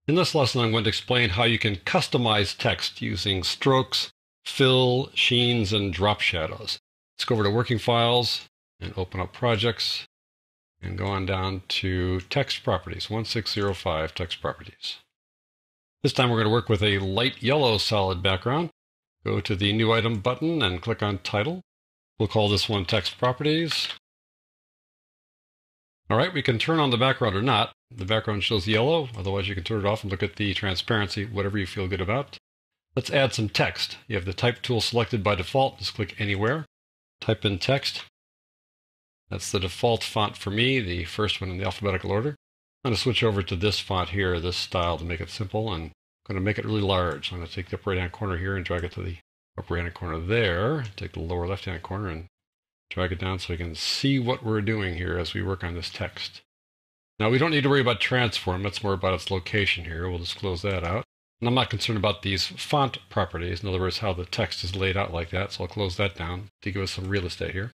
In this lesson, I'm going to explain how you can customize text using strokes, fill, sheens, and drop shadows. Let's go over to Working Files and open up Projects and go on down to Text Properties, 1605 Text Properties. This time we're going to work with a light yellow solid background. Go to the New Item button and click on Title. We'll call this one Text Properties. All right, we can turn on the background or not. The background shows yellow, otherwise you can turn it off and look at the transparency, whatever you feel good about. Let's add some text. You have the Type tool selected by default. Just click Anywhere. Type in text. That's the default font for me, the first one in the alphabetical order. I'm going to switch over to this font here, this style, to make it simple, and I'm going to make it really large. I'm going to take the upper right-hand corner here and drag it to the upper right-hand corner there. Take the lower left-hand corner and drag it down so we can see what we're doing here as we work on this text. Now, we don't need to worry about transform. That's more about its location here. We'll just close that out. And I'm not concerned about these font properties. In other words, how the text is laid out like that. So I'll close that down to give us some real estate here.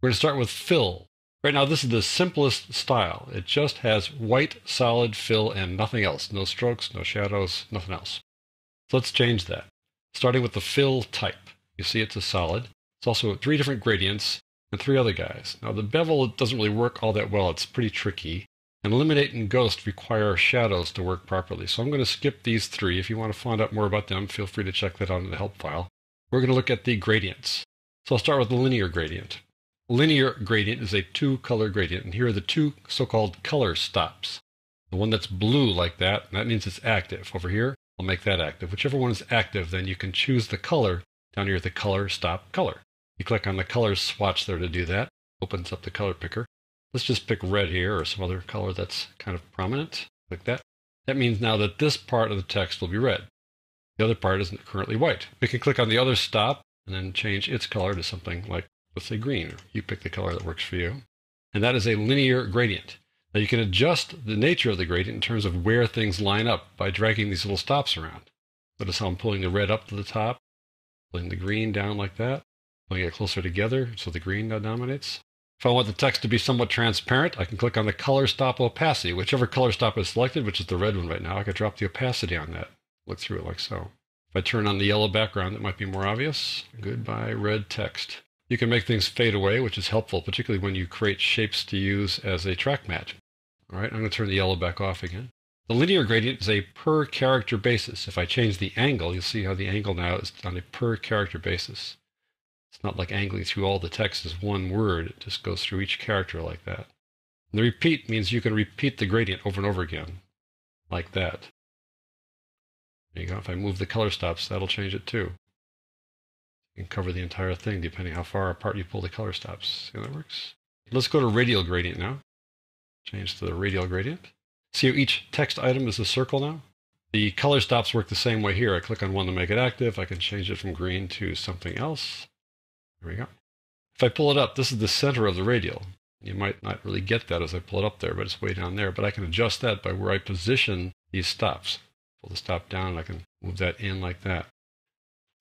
We're going to start with fill. Right now, this is the simplest style. It just has white, solid fill and nothing else. No strokes, no shadows, nothing else. So let's change that. Starting with the fill type. You see it's a solid. It's also 3 different gradients and 3 other guys. Now, the bevel doesn't really work all that well. It's pretty tricky. And Illuminate and Ghost require shadows to work properly. So I'm going to skip these 3. If you want to find out more about them, feel free to check that out in the help file. We're going to look at the gradients. So I'll start with the linear gradient. Linear gradient is a 2-color gradient, and here are the 2 so-called color stops. The one that's blue like that means it's active. Over here, I'll make that active. Whichever one is active, then you can choose the color down here at the color stop color. You click on the color swatch there to do that. Opens up the color picker. Let's just pick red here or some other color that's kind of prominent, like that. That means now that this part of the text will be red. The other part isn't currently white. We can click on the other stop and then change its color to something like, let's say, green. You pick the color that works for you. And that is a linear gradient. Now you can adjust the nature of the gradient in terms of where things line up by dragging these little stops around. Notice how I'm pulling the red up to the top, pulling the green down like that, pulling it closer together so the green now dominates. If I want the text to be somewhat transparent, I can click on the color stop opacity. Whichever color stop is selected, which is the red one right now, I can drop the opacity on that. Look through it like so. If I turn on the yellow background, it might be more obvious. Goodbye, red text. You can make things fade away, which is helpful, particularly when you create shapes to use as a track mat. All right, I'm going to turn the yellow back off again. The linear gradient is a per character basis. If I change the angle, you'll see how the angle now is on a per character basis. It's not like angling through all the text as one word. It just goes through each character like that. And the repeat means you can repeat the gradient over and over again, like that. There you go. If I move the color stops, that'll change it too. You can cover the entire thing depending how far apart you pull the color stops. See how that works? Let's go to radial gradient now. Change to the radial gradient. See how each text item is a circle now? The color stops work the same way here. I click on one to make it active. I can change it from green to something else. There we go. If I pull it up, this is the center of the radial. You might not really get that as I pull it up there, but it's way down there. But I can adjust that by where I position these stops. Pull the stop down, and I can move that in like that.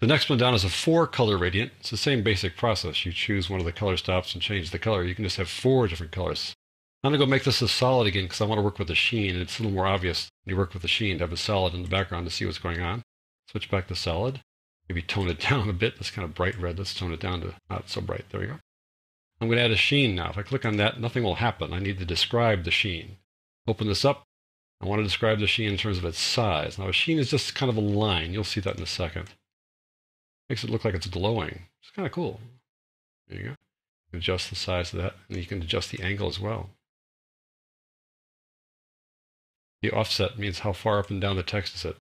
The next one down is a 4-color gradient. It's the same basic process. You choose one of the color stops and change the color. You can just have 4 different colors. I'm going to go make this a solid again because I want to work with a sheen. And it's a little more obvious when you work with a sheen to have a solid in the background to see what's going on. Switch back to solid. Maybe tone it down a bit. That's kind of bright red. Let's tone it down to not so bright. There we go. I'm going to add a sheen now. If I click on that, nothing will happen. I need to describe the sheen. Open this up. I want to describe the sheen in terms of its size. Now, a sheen is just kind of a line. You'll see that in a second. Makes it look like it's glowing. It's kind of cool. There you go. You can adjust the size of that, and you can adjust the angle as well. The offset means how far up and down the text is it.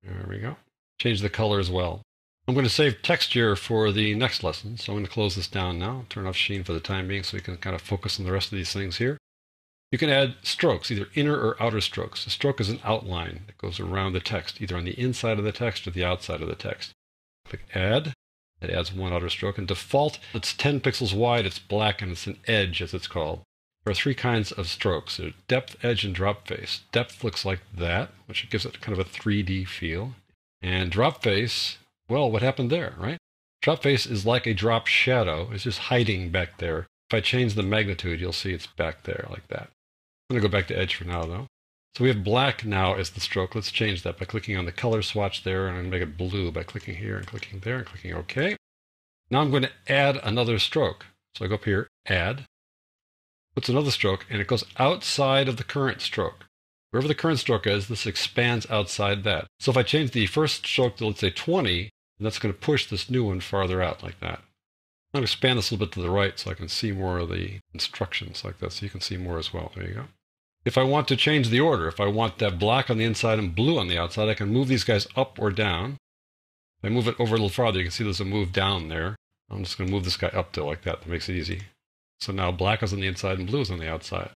There we go. Change the color as well. I'm going to save texture for the next lesson, so I'm going to close this down now. Turn off sheen for the time being so we can kind of focus on the rest of these things here. You can add strokes, either inner or outer strokes. A stroke is an outline that goes around the text, either on the inside of the text or the outside of the text. Click Add. It adds 1 outer stroke. And default, it's 10 pixels wide, it's black, and it's an edge, as it's called. There are 3 kinds of strokes. There's depth, edge, and drop face. Depth looks like that, which gives it kind of a 3D feel. And drop face, well, what happened there, right? Drop face is like a drop shadow. It's just hiding back there. If I change the magnitude, you'll see it's back there like that. I'm going to go back to edge for now, though. So we have black now as the stroke. Let's change that by clicking on the color swatch there, and I'm going to make it blue by clicking here and clicking there and clicking OK. Now I'm going to add another stroke. So I go up here, Add, puts another stroke, and it goes outside of the current stroke. Wherever the current stroke is, this expands outside that. So if I change the first stroke to, let's say, 20, then that's going to push this new one farther out like that. I'm going to expand this a little bit to the right so I can see more of the instructions like that, so you can see more as well. There you go. If I want to change the order, if I want that black on the inside and blue on the outside, I can move these guys up or down. If I move it over a little farther, you can see there's a move down there. I'm just going to move this guy up to like that. That makes it easy. So now black is on the inside and blue is on the outside.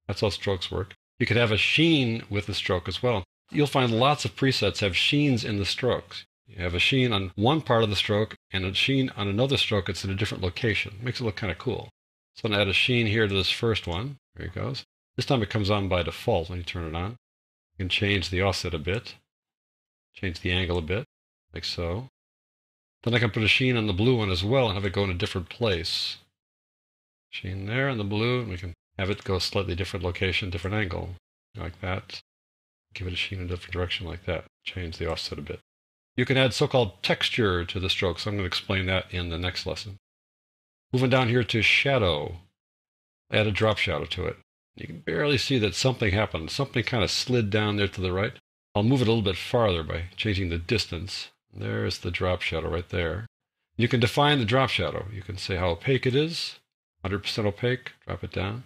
That's how strokes work. You could have a sheen with the stroke as well. You'll find lots of presets have sheens in the strokes. You have a sheen on one part of the stroke and a sheen on another stroke. It's in a different location. Makes it look kind of cool. So I'm going to add a sheen here to this first one. There it goes. This time it comes on by default when you turn it on. You can change the offset a bit, change the angle a bit, like so. Then I can put a sheen on the blue one as well and have it go in a different place. Sheen there on the blue, and we can have it go a slightly different location, different angle, like that. Give it a sheen in a different direction like that. Change the offset a bit. You can add so-called texture to the stroke, so I'm going to explain that in the next lesson. Moving down here to shadow, add a drop shadow to it. You can barely see that something happened. Something kind of slid down there to the right. I'll move it a little bit farther by changing the distance. There's the drop shadow right there. You can define the drop shadow. You can say how opaque it is. 100% opaque, drop it down.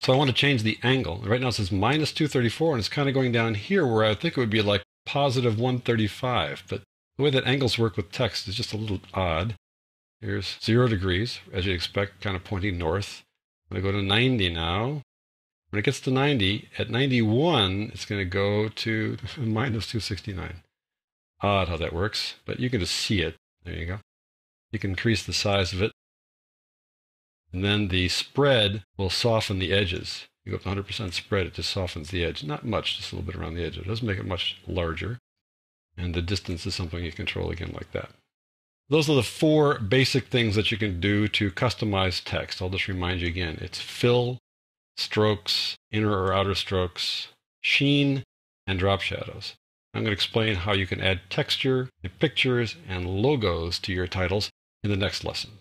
So I want to change the angle. Right now it says minus 234, and it's kind of going down here where I think it would be like positive 135. But the way that angles work with text is just a little odd. Here's 0 degrees, as you'd expect, kind of pointing north. I'm going to go to 90 now. When it gets to 90, at 91, it's going to go to minus 269. Odd how that works, but you can just see it. There you go. You can increase the size of it. And then the spread will soften the edges. You go up to 100% spread, it just softens the edge. Not much, just a little bit around the edge. It doesn't make it much larger. And the distance is something you control again like that. Those are the 4 basic things that you can do to customize text. I'll just remind you again. It's fill, strokes, inner or outer strokes, sheen, and drop shadows. I'm going to explain how you can add texture and pictures and logos to your titles in the next lesson.